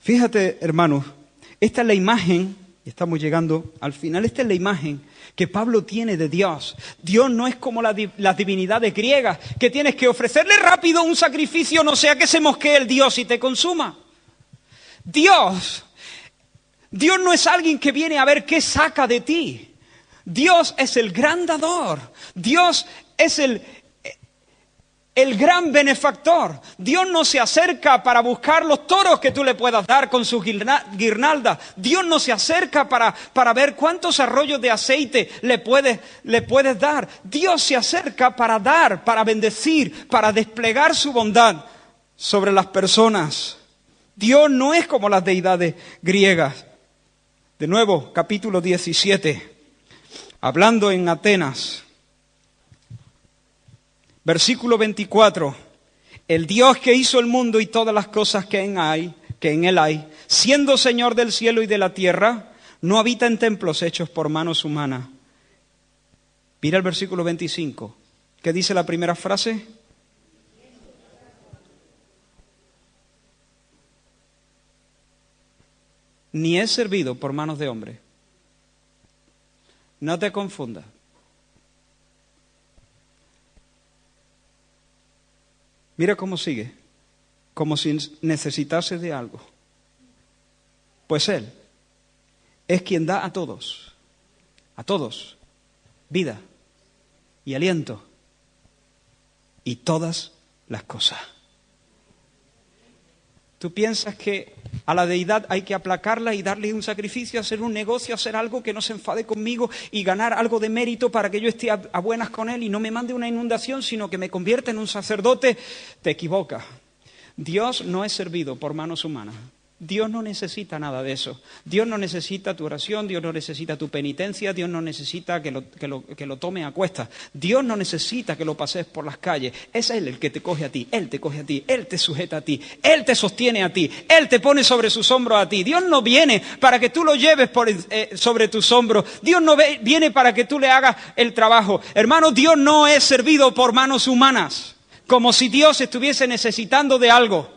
Fíjate, hermanos, esta es la imagen, y estamos llegando al final, esta es la imagen que Pablo tiene de Dios. Dios no es como las divinidades griegas, que tienes que ofrecerle rápido un sacrificio, no sea que se mosquee el Dios y te consuma. Dios no es alguien que viene a ver qué saca de ti. Dios es el gran dador. Dios es el gran benefactor. Dios no se acerca para buscar los toros que tú le puedas dar con sus guirnaldas. Dios no se acerca para ver cuántos arroyos de aceite le puedes dar. Dios se acerca para dar, para bendecir, para desplegar su bondad sobre las personas. Dios no es como las deidades griegas. De nuevo, capítulo 17, hablando en Atenas. Versículo 24, el Dios que hizo el mundo y todas las cosas que en él hay, siendo Señor del cielo y de la tierra, no habita en templos hechos por manos humanas. Mira el versículo 25, ¿qué dice la primera frase? Ni es servido por manos de hombre. No te confundas. Mira cómo sigue, como si necesitase de algo. Pues Él es quien da a todos, vida y aliento y todas las cosas. ¿Tú piensas que A la deidad hay que aplacarla y darle un sacrificio, hacer un negocio, hacer algo que no se enfade conmigo y ganar algo de mérito para que yo esté a buenas con él y no me mande una inundación, sino que me convierta en un sacerdote. Te equivocas. Dios no es servido por manos humanas. Dios no necesita nada de eso. Dios no necesita tu oración, Dios no necesita tu penitencia, Dios no necesita que lo tome a cuestas. Dios no necesita que lo pases por las calles. Es Él el que te coge a ti, Él te coge a ti, Él te sujeta a ti, Él te sostiene a ti, Él te pone sobre sus hombros a ti. Dios no viene para que tú lo lleves sobre tus hombros. Dios no viene para que tú le hagas el trabajo. Hermano, Dios no es servido por manos humanas, como si Dios estuviese necesitando de algo.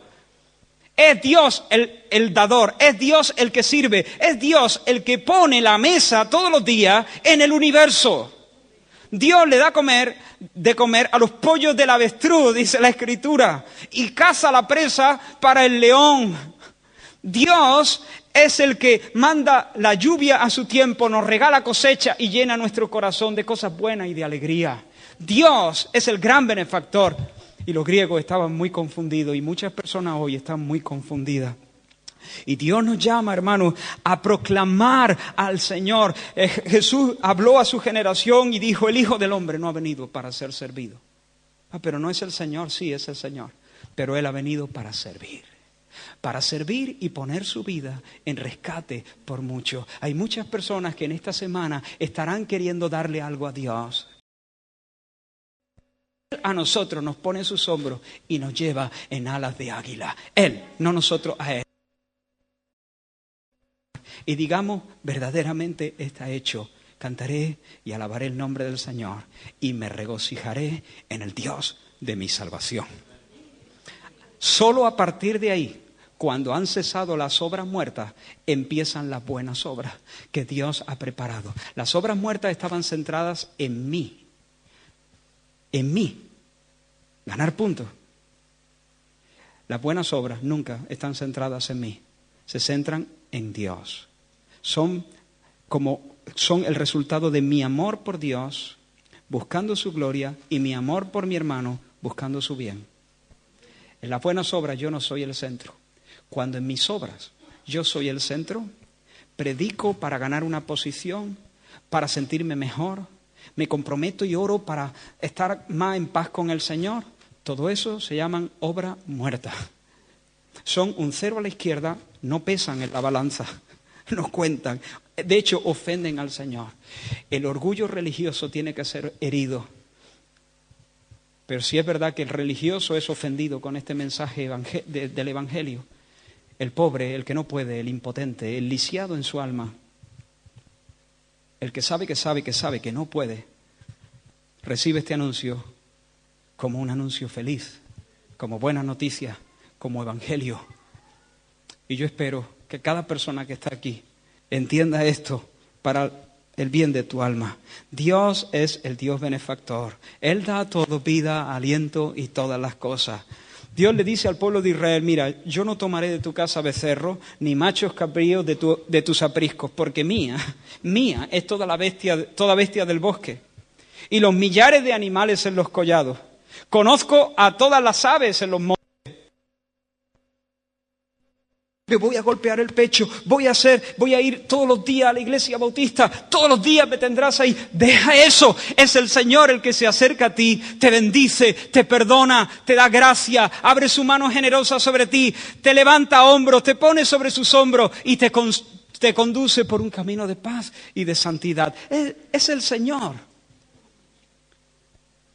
Es Dios el dador, es Dios el que sirve, es Dios el que pone la mesa todos los días en el universo. Dios le da de comer a los pollos del avestruz, dice la Escritura, y caza la presa para el león. Dios es el que manda la lluvia a su tiempo, nos regala cosecha y llena nuestro corazón de cosas buenas y de alegría. Dios es el gran benefactor. Y los griegos estaban muy confundidos y muchas personas hoy están muy confundidas. Y Dios nos llama, hermanos, a proclamar al Señor. Jesús habló a su generación y dijo, el Hijo del Hombre no ha venido para ser servido. Pero no es el Señor, sí es el Señor. Pero Él ha venido para servir. Para servir y poner su vida en rescate por muchos. Hay muchas personas que en esta semana estarán queriendo darle algo a Dios. A nosotros nos pone en sus hombros y nos lleva en alas de águila. Él, no nosotros a Él. Y digamos, verdaderamente está hecho. Cantaré y alabaré el nombre del Señor y me regocijaré en el Dios de mi salvación. Solo a partir de ahí, cuando han cesado las obras muertas, empiezan las buenas obras que Dios ha preparado. Las obras muertas estaban centradas en mí. En mí. Ganar puntos. Las buenas obras nunca están centradas en mí. Se centran en Dios. Son el resultado de mi amor por Dios, buscando su gloria, y mi amor por mi hermano, buscando su bien. En las buenas obras yo no soy el centro. Cuando en mis obras yo soy el centro, predico para ganar una posición, para sentirme mejor, me comprometo y oro para estar más en paz con el Señor. Todo eso se llaman obra muerta. Son un cero a la izquierda, no pesan en la balanza, no cuentan. De hecho, ofenden al Señor. El orgullo religioso tiene que ser herido. Pero si es verdad que el religioso es ofendido con este mensaje del Evangelio, el pobre, el que no puede, el impotente, el lisiado en su alma, el que sabe que no puede, recibe este anuncio como un anuncio feliz, como buena noticia, como evangelio. Y yo espero que cada persona que está aquí entienda esto para el bien de tu alma. Dios es el Dios benefactor. Él da a todo vida, aliento y todas las cosas. Dios le dice al pueblo de Israel, mira, yo no tomaré de tu casa becerro, ni machos cabríos de tus apriscos, porque mía es toda bestia del bosque, y los millares de animales en los collados. Conozco a todas las aves en los montes. Me voy a golpear el pecho, voy a ir todos los días a la iglesia bautista, todos los días me tendrás ahí. Deja eso, es el Señor el que se acerca a ti, te bendice, te perdona, te da gracia, abre su mano generosa sobre ti, te levanta hombros, te pone sobre sus hombros y te conduce por un camino de paz y de santidad. Es el Señor.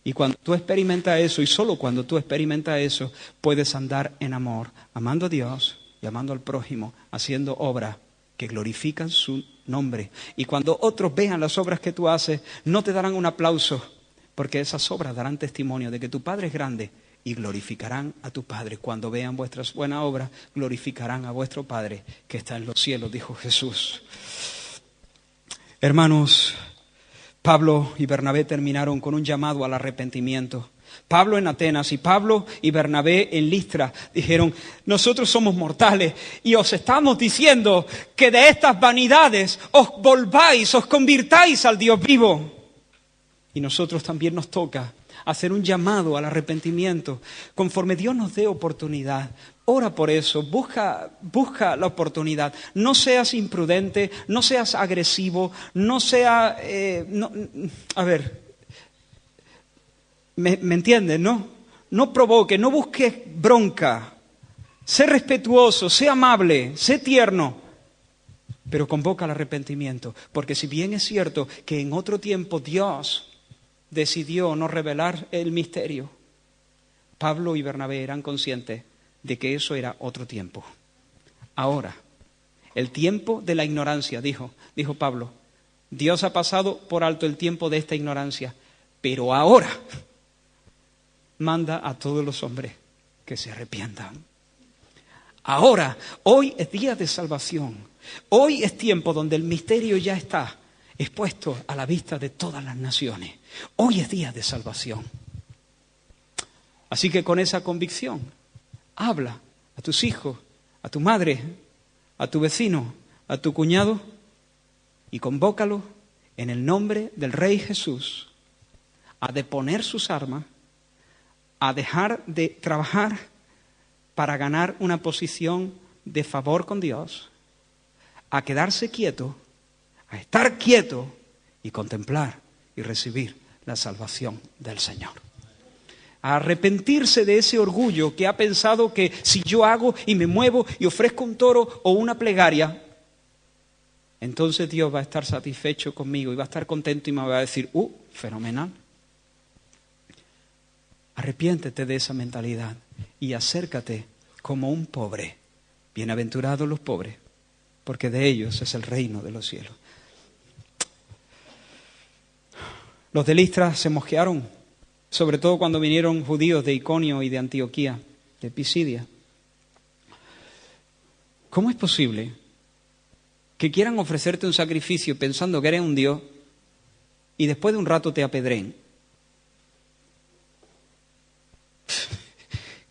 Y cuando tú experimentas eso, y solo cuando tú experimentas eso, puedes andar en amor, amando a Dios y amando al prójimo, haciendo obras que glorifican su nombre. Y cuando otros vean las obras que tú haces, no te darán un aplauso, porque esas obras darán testimonio de que tu Padre es grande y glorificarán a tu Padre. Cuando vean vuestras buenas obras, glorificarán a vuestro Padre que está en los cielos, dijo Jesús. Hermanos, Pablo y Bernabé terminaron con un llamado al arrepentimiento. Pablo en Atenas y Pablo y Bernabé en Listra dijeron, nosotros somos mortales y os estamos diciendo que de estas vanidades os volváis, os convirtáis al Dios vivo. Y nosotros también nos toca hacer un llamado al arrepentimiento, conforme Dios nos dé oportunidad. Ora por eso, busca la oportunidad. No seas imprudente, no seas agresivo, no seas... ¿me entiendes, no? No provoque, no busques bronca. Sé respetuoso, sé amable, sé tierno, pero convoca al arrepentimiento. Porque si bien es cierto que en otro tiempo Dios decidió no revelar el misterio, Pablo y Bernabé eran conscientes de que eso era otro tiempo. Ahora, el tiempo de la ignorancia, dijo Pablo. Dios ha pasado por alto el tiempo de esta ignorancia, pero ahora manda a todos los hombres que se arrepientan. Ahora, hoy es día de salvación. Hoy es tiempo donde el misterio ya está expuesto a la vista de todas las naciones. Hoy es día de salvación. Así que con esa convicción, habla a tus hijos, a tu madre, a tu vecino, a tu cuñado y convócalo en el nombre del Rey Jesús a deponer sus armas, a dejar de trabajar para ganar una posición de favor con Dios, a quedarse quieto, a estar quieto y contemplar y recibir la salvación del Señor. A arrepentirse de ese orgullo que ha pensado que si yo hago y me muevo y ofrezco un toro o una plegaria, entonces Dios va a estar satisfecho conmigo y va a estar contento y me va a decir, fenomenal. Arrepiéntete de esa mentalidad y acércate como un pobre. Bienaventurados los pobres, porque de ellos es el reino de los cielos. Los de Listra se mosquearon, sobre todo cuando vinieron judíos de Iconio y de Antioquía, de Pisidia. ¿Cómo es posible que quieran ofrecerte un sacrificio pensando que eres un Dios y después de un rato te apedreen?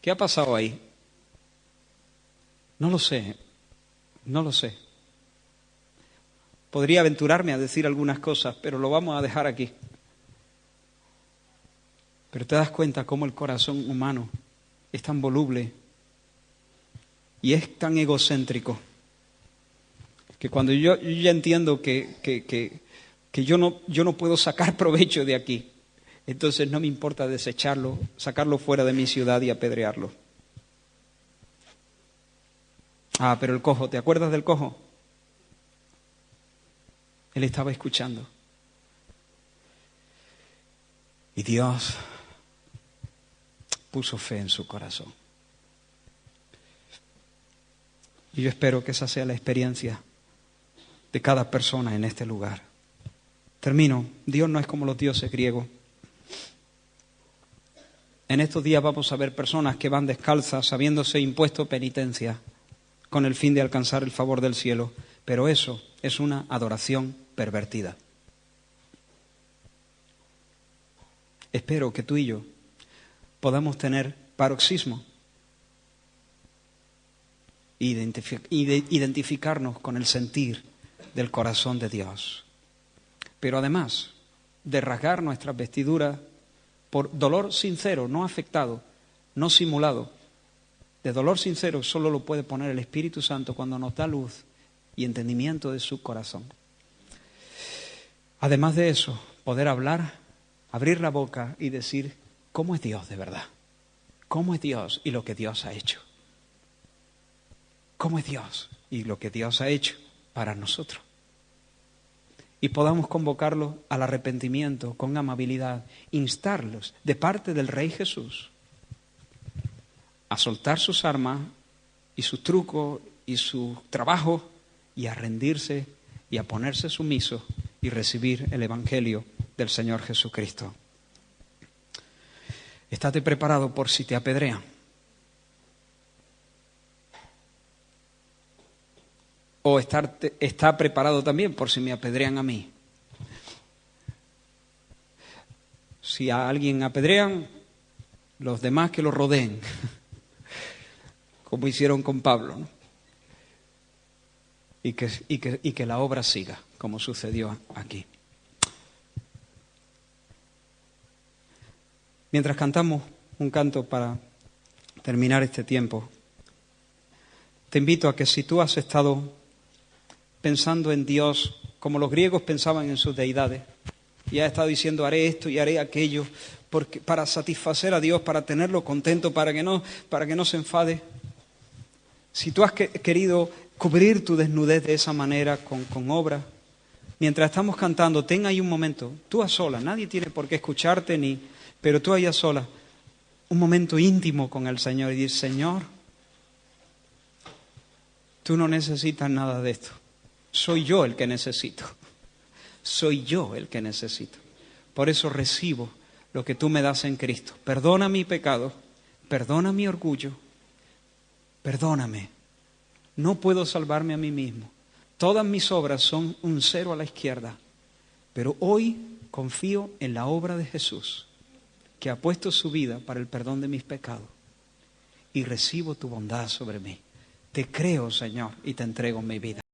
¿Qué ha pasado ahí? No lo sé. Podría aventurarme a decir algunas cosas, pero lo vamos a dejar aquí. Pero te das cuenta cómo el corazón humano es tan voluble y es tan egocéntrico que cuando yo ya entiendo que yo no puedo sacar provecho de aquí, entonces no me importa desecharlo, sacarlo fuera de mi ciudad y apedrearlo. Pero el cojo, ¿te acuerdas del cojo? Él estaba escuchando. Y Dios puso fe en su corazón. Y yo espero que esa sea la experiencia de cada persona en este lugar. Termino. Dios no es como los dioses griegos. En estos días vamos a ver personas que van descalzas, habiéndose impuesto penitencia, con el fin de alcanzar el favor del cielo. Pero eso es una adoración pervertida. Espero que tú y yo podamos tener paroxismo, identificarnos con el sentir del corazón de Dios. Pero además de rasgar nuestras vestiduras por dolor sincero, no afectado, no simulado. De dolor sincero solo lo puede poner el Espíritu Santo cuando nos da luz y entendimiento de su corazón. Además de eso, poder hablar, abrir la boca y decir cómo es Dios de verdad. Cómo es Dios y lo que Dios ha hecho. Cómo es Dios y lo que Dios ha hecho para nosotros. Y podamos convocarlos al arrepentimiento con amabilidad, instarlos de parte del Rey Jesús a soltar sus armas y sus trucos y su trabajo y a rendirse y a ponerse sumisos y recibir el Evangelio del Señor Jesucristo. Estate preparado por si te apedrean. O está preparado también por si me apedrean a mí. Si a alguien apedrean, los demás que lo rodeen, como hicieron con Pablo, ¿no? Y que la obra siga, como sucedió aquí. Mientras cantamos un canto para terminar este tiempo, Te invito a que si tú has estado pensando en Dios como los griegos pensaban en sus deidades, y has estado diciendo haré esto y haré aquello para satisfacer a Dios, para tenerlo contento, para que no se enfade. Si tú has querido cubrir tu desnudez de esa manera con obra, mientras estamos cantando, ten ahí un momento, tú a solas, nadie tiene por qué escucharte pero tú ahí a solas, un momento íntimo con el Señor y decir, Señor, tú no necesitas nada de esto. Soy yo el que necesito. Soy yo el que necesito. Por eso recibo lo que tú me das en Cristo. Perdona mi pecado, perdona mi orgullo, perdóname. No puedo salvarme a mí mismo. Todas mis obras son un 0 a la izquierda. Pero hoy confío en la obra de Jesús, que ha puesto su vida para el perdón de mis pecados. Y recibo tu bondad sobre mí. Te creo, Señor, y te entrego mi vida.